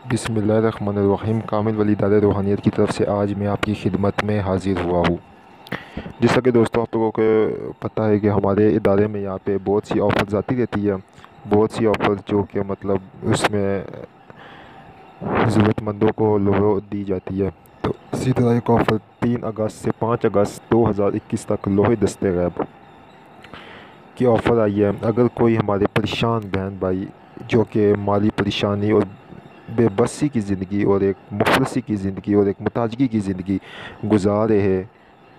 बिस्मिल्लाहिर्रहमानिर्रहीम। कामिल वली दाद रूहानियत की तरफ से आज मैं आपकी खिदमत में हाज़िर हुआ हूँ। जैसा कि दोस्तों आप लोगों को पता है कि हमारे इदारे में यहाँ पे बहुत सी ऑफ़र्स आती रहती है। बहुत सी ऑफ़र्स जो कि मतलब उसमें ज़रूरतमंदों को लोहा दी जाती है। तो इसी तरह एक ऑफ़र 3 अगस्त से 5 अगस्त 2021 तक लोहे दस्ते गैब की ऑफ़र आई है। अगर कोई हमारे परेशान बहन भाई जो कि माली परेशानी और बेबसी की ज़िंदगी और एक मुफलसी की ज़िंदगी और एक मुताजगी की ज़िंदगी गुजार रहे हैं,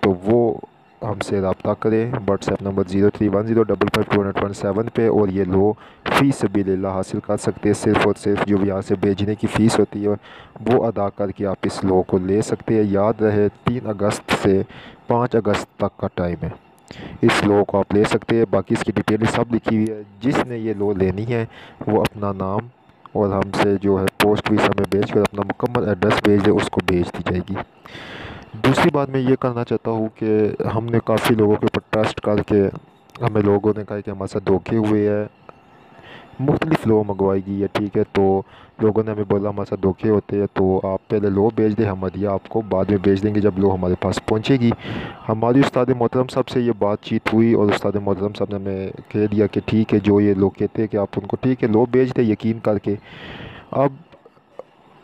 तो वो हमसे रब्ता करें व्हाट्सएप नंबर 0310552117 पे, और ये लो फ़ी सबीलिल्लाह हासिल कर सकते हैं। सिर्फ़ और सिर्फ जो यहाँ से भेजने की फ़ीस होती है वो अदा करके आप इस लो को ले सकते हैं। याद रहे 3 अगस्त से 5 अगस्त तक का टाइम है। इस लो को आप ले सकते हैं। बाकी इसकी डिटेल सब लिखी हुई है। जिसने ये लो लेनी है वो अपना नाम और हमसे जो है पोस्ट भी हमें भेज कर अपना मुकम्मल एड्रेस भेज दे, उसको भेज दी जाएगी। दूसरी बात मैं ये करना चाहता हूँ कि हमने काफ़ी लोगों के ऊपर ट्रस्ट करके हमें लोगों ने कहा कि हमारे साथ धोखे हुए हैं, मुख्तलिफ लो मंगवाएगी है, ठीक है। तो लोगों ने हमें बोला हमारे साथ धोखे होते हैं, तो आप पहले लो भेज दें, हम हदिया आपको बाद में भेज देंगे जब लो हमारे पास पहुंचेगी। हमारी उस्ताद मोहतरम साहब से ये बातचीत हुई और उस्ताद मोहतरम साहब ने हमें कह दिया कि ठीक है, जो ये लोग कहते हैं कि आप उनको ठीक है लो भेज दें यकीन करके। अब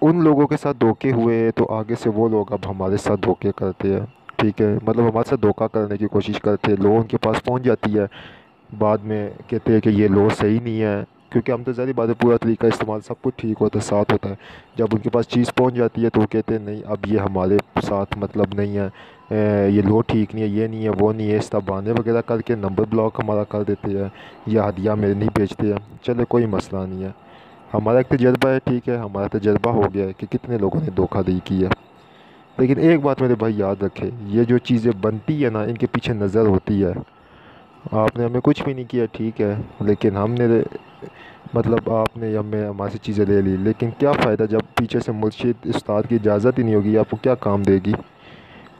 उन लोगों के साथ धोखे हुए हैं तो आगे से वो लोग अब हमारे साथ धोखे करते हैं, ठीक है। मतलब हमारे साथ धोखा करने की कोशिश करते हैं। लो उनके पास पहुंच जाती है, बाद में कहते हैं कि ये लो सही नहीं है, क्योंकि हम तो ज़ाहिर बात है पूरा तरीका इस्तेमाल सब कुछ ठीक होता है, साथ होता है। जब उनके पास चीज़ पहुंच जाती है तो वो कहते हैं नहीं अब ये हमारे साथ मतलब नहीं है, ये लो ठीक नहीं है, ये नहीं है, वो नहीं है। इस तरह बहाने वगैरह करके नंबर ब्लॉक हमारा कर देते हैं या हदिया मेरे नहीं भेजते हैं। चलो कोई मसला नहीं है, हमारा एक तजर्बा है, ठीक है। हमारा तजर्बा हो गया है कि कितने लोगों ने धोखाधड़ी की है। लेकिन एक बात मेरे भाई याद रखे, ये जो चीज़ें बनती है ना इनके पीछे नज़र होती है। आपने हमें कुछ भी नहीं किया, ठीक है, लेकिन हमने मतलब आपने हमें हमारे से चीज़ें ले ली, लेकिन क्या फ़ायदा जब पीछे से मुर्शिद उस्ताद की इजाज़त ही नहीं होगी, आपको क्या काम देगी।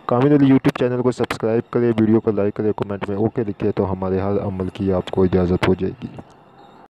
कामिल अली यूट्यूब चैनल को सब्सक्राइब करें, वीडियो को लाइक करें, कमेंट में ओके लिखे तो हमारे हर अमल की आपको इजाज़त हो जाएगी।